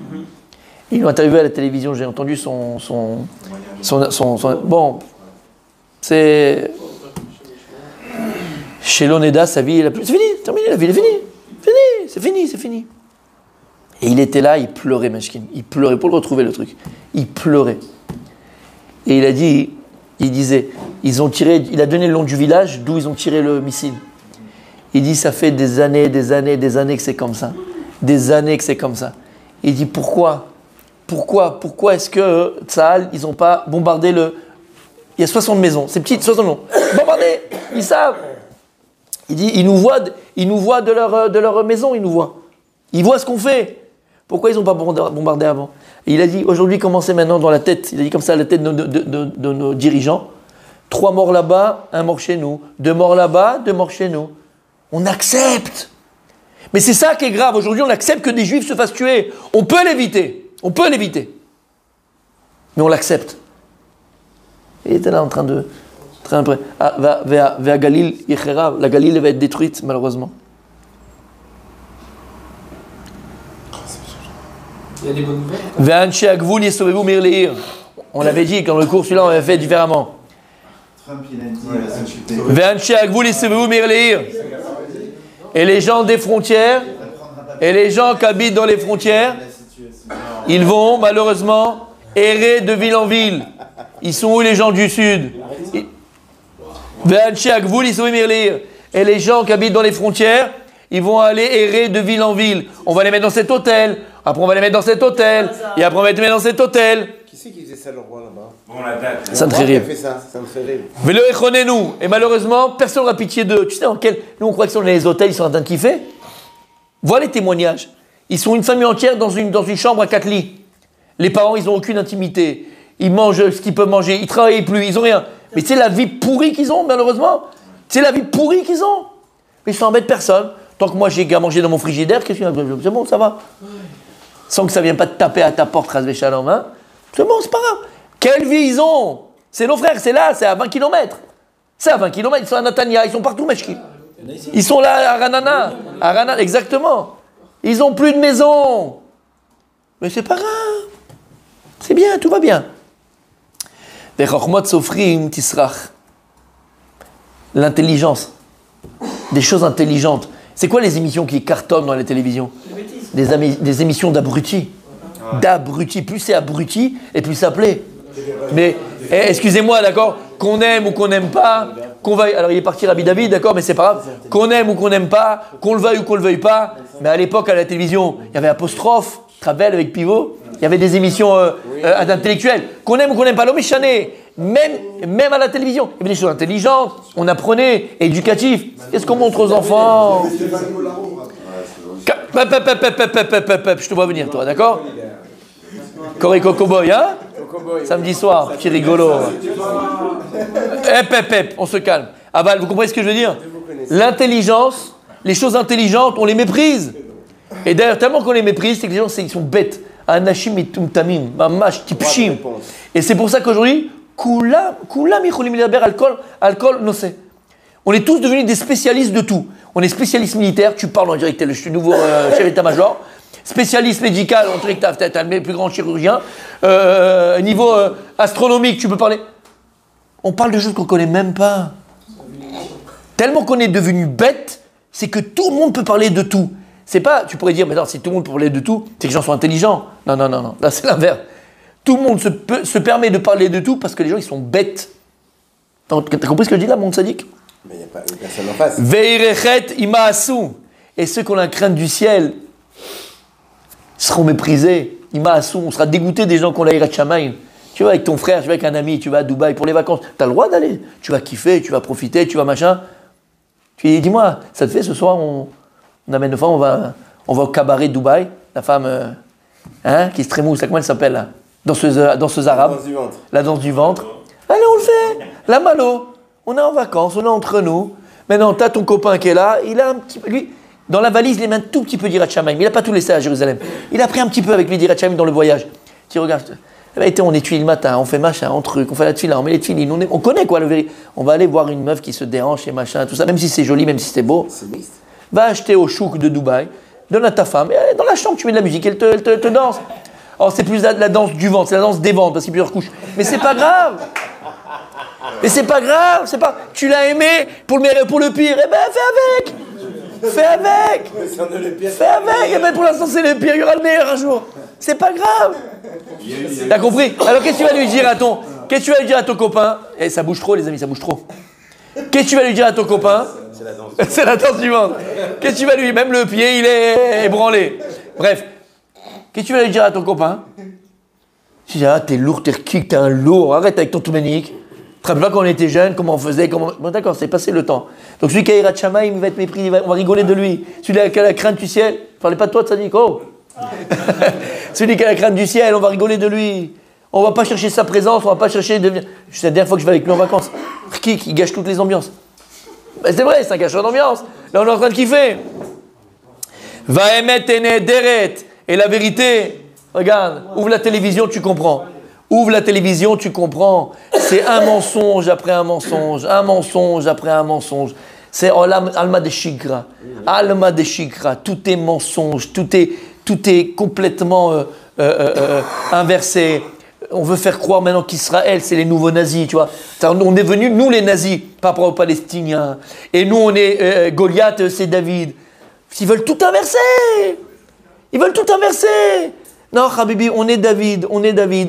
Ils l'ont interviewé à la télévision. J'ai entendu son bon, c'est... Chez l'Oneda, sa vie, c'est fini, terminé, la vie est finie. C'est fini. Et il était là, il pleurait, Meshkin. Il pleurait pour le retrouver, le truc. Il pleurait. Et il disait, il a donné le nom du village d'où ils ont tiré le missile. Il dit, ça fait des années que c'est comme ça. Il dit, pourquoi est-ce que Tsahal, ils n'ont pas bombardé Il y a 60 maisons, c'est petit, 60 maisons. Bombardé, ils savent. Il dit, ils nous voient de leur maison, ils nous voient. Ils voient ce qu'on fait. Pourquoi ils n'ont pas bombardé avant? Et il a dit, aujourd'hui, commencez maintenant dans la tête. Il a dit comme ça, la tête de nos dirigeants. 3 morts là-bas, 1 mort chez nous. 2 morts là-bas, 2 morts chez nous. On accepte. Mais c'est ça qui est grave. Aujourd'hui, on accepte que des juifs se fassent tuer. On peut l'éviter. Mais on l'accepte. Il était là en train de... Vers Galil, la Galil va être détruite, malheureusement. Il y a des bonnes nouvelles. On l'avait dit, quand le cours celui-là, on l'avait fait différemment. Trump, il a dit... Et les gens des frontières, et les gens qui habitent dans les frontières, ils vont malheureusement errer de ville en ville. Ils sont où les gens du sud? Et les gens qui habitent dans les frontières, ils vont aller errer de ville en ville. On va les mettre dans cet hôtel, après on va les mettre dans cet hôtel, et après on va les mettre dans cet hôtel. Qui c'est qui faisait ça, le roi, là-bas? Bon, la date. Ça me fait rire. Nous. Et malheureusement, personne n'aura pitié d'eux. Tu sais dans quel... Nous on croit que sont dans les hôtels, ils sont en train de kiffer. Voilà les témoignages. Ils sont une famille entière dans une chambre à 4 lits. Les parents, ils n'ont aucune intimité. Ils mangent ce qu'ils peuvent manger, ils ne travaillent plus, ils n'ont rien. Mais c'est la vie pourrie qu'ils ont, malheureusement. C'est la vie pourrie qu'ils ont. Mais ils s'embêtent personne. Tant que moi j'ai qu'à manger dans mon frigidaire, qu'est-ce que c'est bon, ça va. Sans que ça ne vienne pas te taper à ta porte, Razvé Shalom, hein. C'est bon, c'est pas grave. Quelle vie ils ont? C'est nos frères, c'est là, c'est à 20 km. C'est à 20 km, ils sont à Natania, ils sont partout, Meshki. Ils sont là à Ranana. À Ranana, exactement. Ils n'ont plus de maison. Mais c'est pas grave. C'est bien, tout va bien. L'intelligence. Des choses intelligentes. C'est quoi les émissions qui cartonnent dans les télévisions? Des émissions d'abrutis. D'abrutis. Plus c'est abruti, et plus ça plaît. Mais, excusez-moi, d'accord, qu'on aime ou qu'on n'aime pas, qu'on veuille... Alors il est parti Rabbi David, d'accord, mais c'est pas grave. Qu'on aime ou qu'on n'aime pas, qu'on le veuille ou qu'on le veuille pas. Mais à l'époque, à la télévision, il y avait Apostrophe, Travel avec Pivot. Il y avait des émissions intellectuelles. Qu'on aime ou qu'on n'aime pas, l'homme est chané. Même à la télévision, il y avait des choses intelligentes, on apprenait, éducatif. Qu'est-ce qu'on montre aux enfants? Je te vois venir, toi, d'accord? Corico Cowboy, hein? Samedi soir, petit rigolo. On se calme. Aval, vous comprenez ce que je veux dire? L'intelligence, les choses intelligentes, on les méprise. Et d'ailleurs, tellement qu'on les méprise, c'est que les gens, ils sont bêtes. Anashim et tumtamim, mamash, tipshim. Et c'est pour ça qu'aujourd'hui, kulam yicholim ledaber alcool no sait. On est tous devenus des spécialistes de tout. On est spécialiste militaire, tu parles en direct, je suis nouveau chef d'état-major. Spécialiste médical, on dirait que t'as le plus grand chirurgien. Niveau astronomique, tu peux parler. On parle de choses qu'on ne connaît même pas. Tellement qu'on est devenu bête, c'est que tout le monde peut parler de tout. C'est pas, tu pourrais dire, mais non, si tout le monde peut parler de tout, c'est que les gens sont intelligents. Non. Là, c'est l'inverse. Tout le monde se permet de parler de tout parce que les gens, ils sont bêtes. T'as compris ce que je dis là, mon sadique? Mais il n'y a pas personne en face. Veirechet imaasu. Et ceux qui ont la crainte du ciel seront méprisés. Imaasu. On sera dégoûté des gens qui ont la hirat shamayim. Tu vas avec ton frère, tu vas avec un ami, tu vas à Dubaï pour les vacances. Tu as le droit d'aller. Tu vas kiffer, tu vas profiter, tu vas machin. Tu dis, dis-moi, ça te fait ce soir, on amène une femme, on va au cabaret de Dubaï. La femme qui se trémousse, comment elle s'appelle là? Danseuse arabe. La danse du ventre. La danse du ventre. Allez, on le fait. La malo. On est en vacances, on est entre nous. Maintenant, tu as ton copain qui est là. Il a un petit peu. Lui, dans la valise, il a mis un tout petit peu d'Hirat Shamayim. Il n'a pas tout laissé à Jérusalem. Il a pris un petit peu avec lui d'Hirat Shamayim dans le voyage. Tu regardes. On étudie le matin, on fait machin, on truc, on fait la tefila, on met les tefilines, on connaît quoi le vérité. On va aller voir une meuf qui se déhanche et machin, tout ça, même si c'est joli, même si c'est beau. C'est mixte. Va acheter au chouk de Dubaï, donne à ta femme, et dans la chambre tu mets de la musique, elle te danse. Alors c'est plus la danse du ventre, c'est la danse des ventres parce qu'il y a plusieurs couches. Mais c'est pas grave. Mais c'est pas grave, c'est pas. Tu l'as aimé pour le pire, eh ben fais avec. Fais avec. Fais avec. Eh ben pour l'instant c'est le pire, il y aura le meilleur un jour. C'est pas grave. T'as compris? Alors qu'est-ce que tu vas lui dire à ton copain? Eh, ça bouge trop les amis, ça bouge trop. Qu'est-ce que tu vas lui dire à ton copain? C'est la danse du ventre. Qu'est-ce que tu vas lui dire? Même le pied il est ébranlé. Bref. Qu'est-ce que tu vas lui dire à ton copain? Tu dis, t'es lourd, t'es kick, t'es un lourd, arrête avec ton toumanique. Tu te rappelles pas quand on était jeunes, comment on faisait, comment... Bon d'accord, c'est passé le temps. Donc celui qui a Hirat Shamayim, il va être méprisé, on va rigoler de lui. Celui qui a la crainte du ciel, ne parlez pas de toi, Tzadik, oh. Celui qui a la crainte du ciel, on va rigoler de lui. On va pas chercher sa présence, on va pas chercher de... C'est la dernière fois que je vais avec lui en vacances. Qui gâche toutes les ambiances. Ben, c'est vrai, c'est un gâcheur d'ambiance. Là, on est en train de kiffer. Va émettre deret. Et la vérité, regarde, ouvre la télévision, tu comprends. Ouvre la télévision, tu comprends. C'est un mensonge après un mensonge, un mensonge après un mensonge. C'est Alma de Shikra. Alma de Shikra. Tout est mensonge, tout est complètement inversé. On veut faire croire maintenant qu'Israël, c'est les nouveaux nazis, tu vois. On est venus, nous les nazis, par rapport aux Palestiniens. Et nous, on est Goliath, c'est David. Ils veulent tout inverser. Ils veulent tout inverser. Non, Habibi, on est David.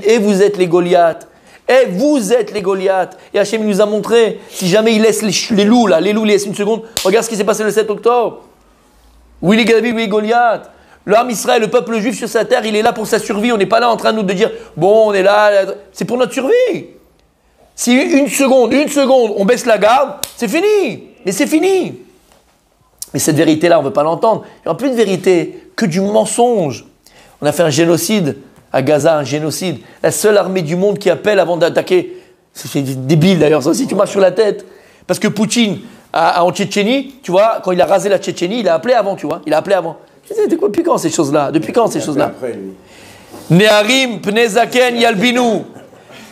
Et vous êtes les Goliaths. Et vous êtes les Goliaths. Et Hachem nous a montré, si jamais il laisse les loups, là, les loups laissent une seconde, regarde ce qui s'est passé le 7 octobre. Oui, les David, oui, Goliath. L'homme Israël, le peuple juif sur sa terre, il est là pour sa survie. On n'est pas là en train de nous dire, bon, on est là. C'est pour notre survie. Si une seconde, on baisse la garde, c'est fini. Mais c'est fini. Mais cette vérité-là, on ne veut pas l'entendre. Il n'y aura plus de vérité, que du mensonge. On a fait un génocide à Gaza, un génocide. La seule armée du monde qui appelle avant d'attaquer. C'est débile d'ailleurs, ça aussi, tu marches sur la tête. Parce que Poutine, en Tchétchénie, tu vois, quand il a rasé la Tchétchénie, il a appelé avant, tu vois. Il a appelé avant. Depuis quand ces choses-là? Neharim pnezaken yalbinu.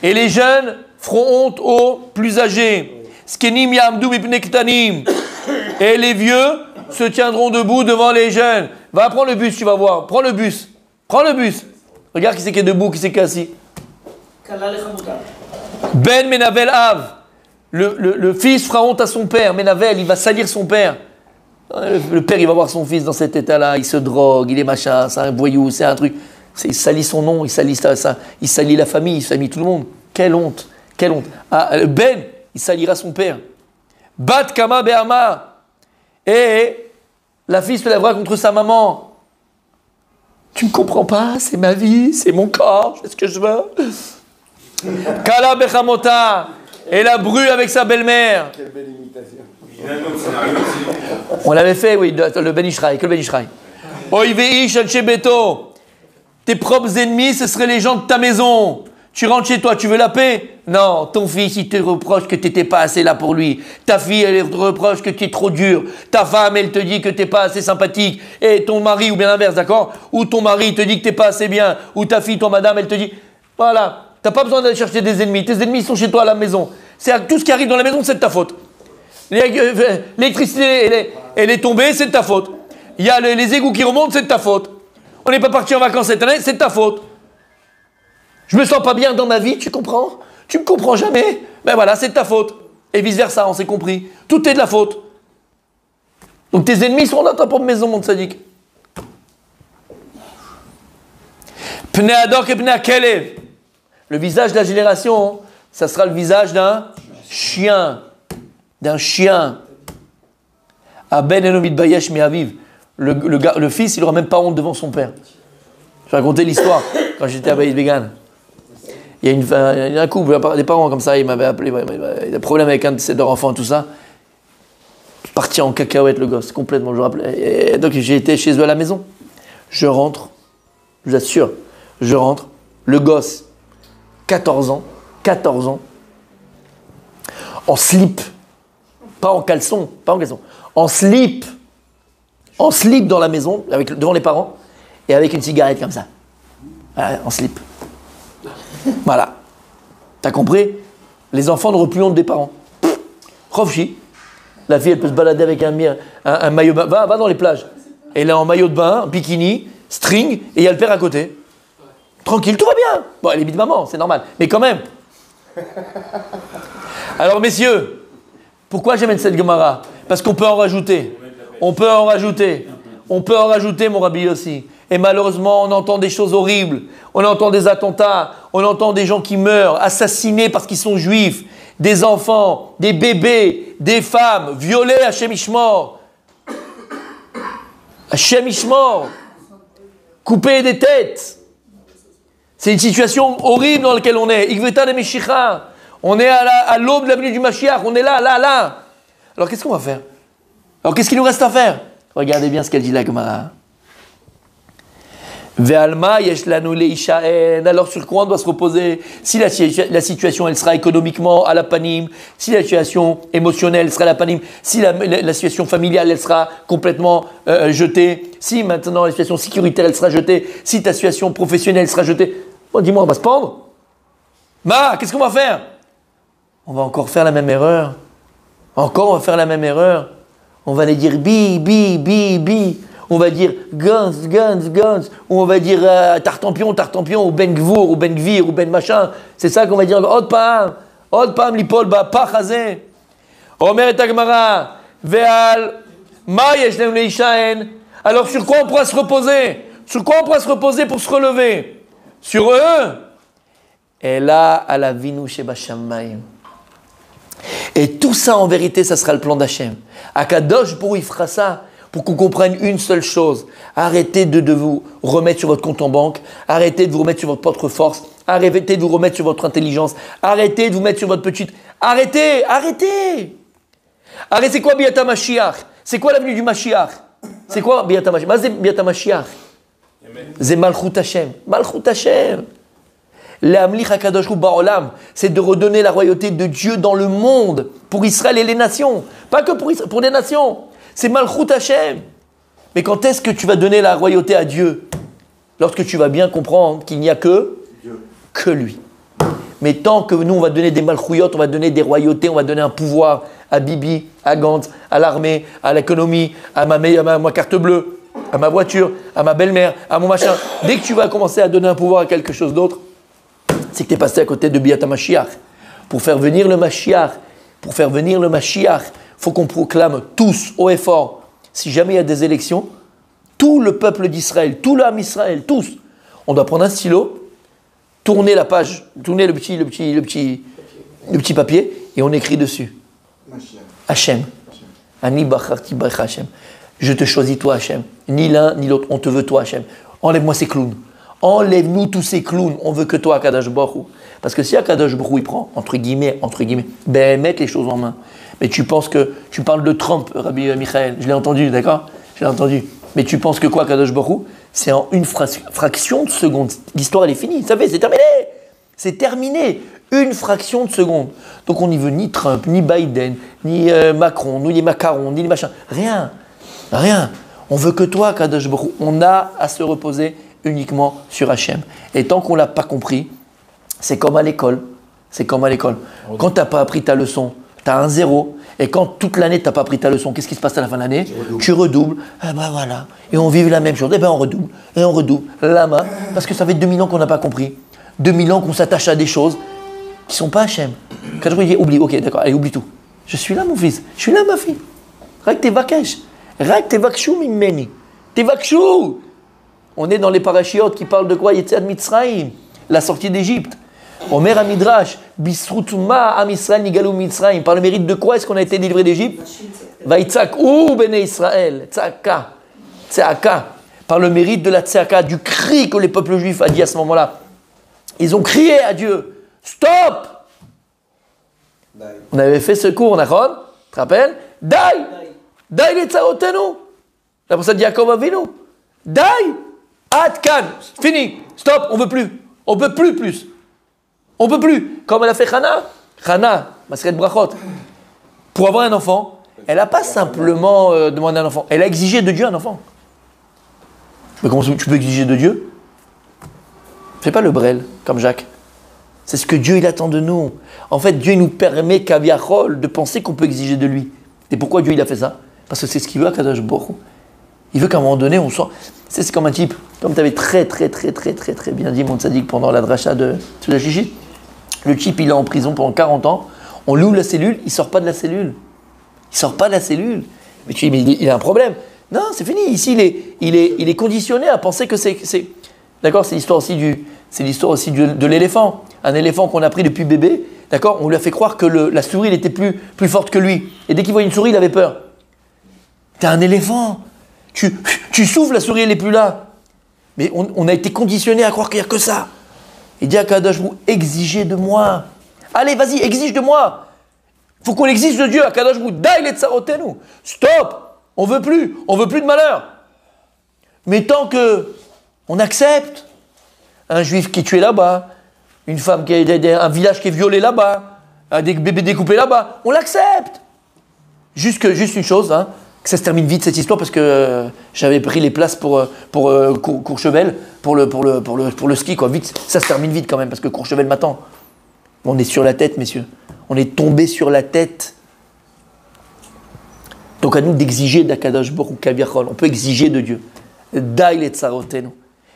Et les jeunes feront honte aux plus âgés. Skenim yamdu mipne ktanim. Et les vieux se tiendront debout devant les jeunes. Va prendre le bus, tu vas voir. Prends le bus. Regarde qui c'est qui est debout, qui c'est qui est assis. Ben Menavel Av. Le fils fera honte à son père. Menavel, il va salir son père. Le père, il va voir son fils dans cet état-là. Il se drogue, il est machin, c'est un voyou, c'est un truc. Il salit son nom, il salit ça, il salit la famille, il salit tout le monde. Quelle honte. Ben, il salira son père. Bat Kama Be'ama. Et la fille se lèvera contre sa maman. Tu ne comprends pas, c'est ma vie, c'est mon corps, je fais ce que je veux. Kala Bechamota. Et la bru avec sa belle-mère. Quelle belle imitation. On l'avait fait, oui, le Ben Ishraï, que le Ben Ishraï. Oiveish Beto. Tes propres ennemis, ce seraient les gens de ta maison. Tu rentres chez toi, tu veux la paix? Non, ton fils, il te reproche que tu n'étais pas assez là pour lui. Ta fille, elle te reproche que tu es trop dur. Ta femme, elle te dit que tu n'es pas assez sympathique. Et ton mari, ou bien l'inverse, d'accord? Ou ton mari te dit que tu n'es pas assez bien. Ou ta fille, ton madame, elle te dit... Voilà, tu n'as pas besoin d'aller chercher des ennemis. Tes ennemis, ils sont chez toi à la maison. C'est tout ce qui arrive dans la maison, c'est de ta faute. L'électricité, elle est tombée, c'est de ta faute. Il y a les égouts qui remontent, c'est de ta faute. On n'est pas parti en vacances cette année, c'est de ta faute. Je me sens pas bien dans ma vie, tu comprends? Tu me comprends jamais? Ben voilà, c'est de ta faute. Et vice-versa, on s'est compris. Tout est de la faute. Donc tes ennemis sont dans ta propre maison, mon sadique. Pnei Adok et Pnei Kelev. Le visage de la génération, ça sera le visage d'un chien. D'un chien. Aben Enomit Bayesh Me'aviv. Le fils, il n'aura même pas honte devant son père. Je vais raconter l'histoire quand j'étais à Baïs Vegan. Il y a un couple, des parents comme ça, ils m'avaient appelé, il y a des problèmes avec un de leurs enfants, tout ça. Parti en cacahuète le gosse, complètement, je me rappelais. Et donc j'ai été chez eux à la maison. Je rentre, je vous assure, je rentre, le gosse, 14 ans, en slip, pas en caleçon, en slip dans la maison, devant les parents, et avec une cigarette comme ça. Voilà, en slip. Voilà. T'as compris? Les enfants n'auront plus honte des parents. Rovchi. La fille, elle peut se balader avec un maillot de bain. Va dans les plages. Elle est en maillot de bain, bikini, string, et il y a le père à côté. Tranquille, tout va bien. Bon, elle est de maman, c'est normal. Mais quand même. Alors, messieurs, pourquoi j'amène cette Gemara? Parce qu'on peut en rajouter. On peut en rajouter, mon Rabbi aussi. Et malheureusement, on entend des choses horribles. On entend des attentats. On entend des gens qui meurent, assassinés parce qu'ils sont juifs. Des enfants, des bébés, des femmes, violés à Hashem Ishmor. Hashem Ishmor. Coupés des têtes. C'est une situation horrible dans laquelle on est. Ikveta de Meshicha. On est à l'aube de la venue du Mashiach. On est là. Alors qu'est-ce qu'on va faire? Alors qu'est-ce qu'il nous reste à faire? Regardez bien ce qu'elle dit la Gemara. Ve'alma yesh lanu leishaen. Alors sur quoi on doit se reposer? Si la situation elle sera économiquement à la panim, si la situation émotionnelle sera à la panim, si la situation familiale elle sera complètement jetée, si maintenant la situation sécuritaire elle sera jetée, si ta situation professionnelle sera jetée, bon, dis-moi, on va se pendre? Qu'est-ce qu'on va faire? On va encore faire la même erreur. Encore on va faire la même erreur. On va aller dire bi. On va dire guns. Ou on va dire tartampion, ou ben gvour, ou ben gvir, ou ben machin. C'est ça qu'on va dire. Od pam, lipol, pa chazé. Omer et Agmara, ve'al, ma yeshnem leishaen. Alors sur quoi on pourra se reposer? Sur quoi on pourra se reposer pour se relever? Sur eux? Et là, à la vinu sheba shamayim. Et tout ça, en vérité, ça sera le plan d'Hachem. Akadosh Baruch Hu, il fera ça pour qu'on comprenne une seule chose. Arrêtez de vous remettre sur votre compte en banque. Arrêtez de vous remettre sur votre propre force. Arrêtez de vous remettre sur votre intelligence. Arrêtez de vous mettre sur votre petite... Arrêtez. C'est quoi Biata Mashiach? C'est quoi l'avenue du Mashiach? C'est quoi Biata Mashiach? C'est Biata Mashiach. C'est Malchut Hashem. C'est de redonner la royauté de Dieu dans le monde, pour Israël et les nations. Pas que pour les nations. C'est Malchut Hashem. Mais quand est-ce que tu vas donner la royauté à Dieu? Lorsque tu vas bien comprendre qu'il n'y a que lui. Mais tant que nous, on va donner des Malchuyot, on va donner des royautés, on va donner un pouvoir à Bibi, à Gantz, à l'armée, à l'économie, à ma carte bleue, à ma voiture, à ma belle-mère, à mon machin. Dès que tu vas commencer à donner un pouvoir à quelque chose d'autre, c'est que tu es passé à côté de Biata Mashiach. Pour faire venir le Mashiach, il faut qu'on proclame tous, haut et fort, si jamais il y a des élections, tout le peuple d'Israël, tout l'âme Israël, tous, on doit prendre un stylo, tourner la page, tourner le petit papier, et on écrit dessus. Hachem. Ani bacharti bach Hachem. Je te choisis toi, Hachem. Ni l'un, ni l'autre. On te veut toi, Hachem. Enlève-moi ces clowns. Enlève-nous tous ces clowns, on veut que toi, Akadosh Baruch Hu. Parce que si Akadosh Baruch Hu, il prend, entre guillemets, mettre les choses en main. Mais tu penses que, tu parles de Trump, Rabbi Michael, je l'ai entendu, d'accord? Je l'ai entendu. Mais tu penses que quoi, Akadosh Baruch Hu? C'est en une fraction de seconde. L'histoire, elle est finie, ça fait, c'est terminé. C'est terminé. Une fraction de seconde. Donc on n'y veut ni Trump, ni Biden, ni Macron, ni les macarons, ni les machins. Rien. On veut que toi, Akadosh Baruch Hu. On a à se reposer uniquement sur Hachem. Et tant qu'on ne l'a pas compris, c'est comme à l'école. Quand tu n'as pas appris ta leçon, Tu as un 0. Et quand toute l'année, tu n'as pas pris ta leçon, qu'est-ce qui se passe à la fin de l'année? Tu redoubles. Eh ben voilà. Et on vive la même chose. Eh ben on redouble. Et on redouble. Lama. Parce que ça fait 2000 ans qu'on n'a pas compris. 2000 ans qu'on s'attache à des choses qui ne sont pas Hachem. Quand je dis oublie, ok, d'accord, allez, oublie tout. Je suis là, mon fils. Je suis là, ma fille. Rak te vakesh. Rak te vakshou mimeni. Te vakshou. On est dans les parachiotes qui parlent de quoi? Yetziat Mitzrayim, la sortie d'Égypte. Omer Amidrash, Bisrutuma Am Israël Nigalou Mitzrayim. Par le mérite de quoi est-ce qu'on a été délivré d'Égypte? Vaïtzak ou Bene Israël. Tzaka. Tzaka. Par le mérite de la tzaka, du cri que les peuples juifs a dit à ce moment-là. Ils ont crié à Dieu. Stop! On avait fait ce cours, Nachon, tu te rappelles? Dai! Dai les tsaotenu! C'est pour ça que Jacob Avinu. Dai! Atkan! Fini! Stop! On veut plus! On peut plus! On peut plus! Comme elle a fait Chana. Chana, Maseret Brachot. Pour avoir un enfant, elle n'a pas simplement demandé un enfant. Elle a exigé de Dieu un enfant. Mais comment tu peux exiger de Dieu? Fais pas le brel, comme Jacques. C'est ce que Dieu il attend de nous. En fait, Dieu nous permet kaviachol de penser qu'on peut exiger de lui. Et pourquoi Dieu il a fait ça? Parce que c'est ce qu'il veut à Kadosh Baruch Hu. Il veut qu'à un moment donné, on soit... C'est comme un type, comme tu avais très bien dit, mon tzaddik, pendant la dracha de la chichi. Le type, il est en prison pendant 40 ans. On lui ouvre la cellule, il ne sort pas de la cellule. Il ne sort pas de la cellule. Mais tu dis, mais il a un problème. Non, c'est fini. Ici, il est conditionné à penser que c'est... D'accord, c'est l'histoire aussi de l'éléphant. Un éléphant qu'on a pris depuis bébé, d'accord, on lui a fait croire que la souris elle était plus forte que lui. Et dès qu'il voit une souris, il avait peur. T'es un éléphant. Tu souffles, la souris elle n'est plus là. Mais on a été conditionné à croire qu'il n'y a que ça. Il dit à Kadosh, vous exigez de moi. Allez, vas-y, exige de moi. Il faut qu'on exige de Dieu à Kadosh, vous dai les tsarotenu. Stop. On veut plus de malheur. Mais tant que on accepte un juif qui est tué là-bas, une femme un village qui est violé là-bas, des bébés découpés là-bas, on l'accepte. Juste une chose, hein, que ça se termine vite cette histoire parce que j'avais pris les places pour Courchevel, pour le ski, quoi. Vite, ça se termine vite quand même parce que Courchevel m'attend. On est sur la tête, messieurs. On est tombé sur la tête. Donc à nous d'exiger d'Akadosh Baruch Hu Kaviachol. On peut exiger de Dieu. Dai le tsarotenu.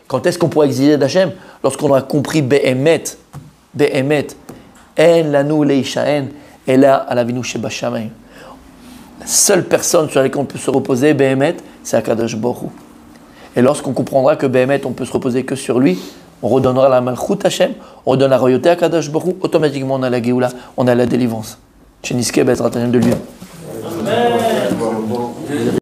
Quand est-ce qu'on pourra exiger d'Hachem? Lorsqu'on aura compris Be'emet, En lanu leishaen, ela alavinu shebashamayim. La seule personne sur laquelle on peut se reposer, Be'emet, c'est Akadosh Baruch Hu. Et lorsqu'on comprendra que Be'emet, on peut se reposer que sur lui, on redonnera la malchut Hachem, on redonne la royauté à Akadosh Baruch Hu, automatiquement on a la Géoula, on a la délivrance. Chez Niske Bezrat Hashem de Lyon. Amen.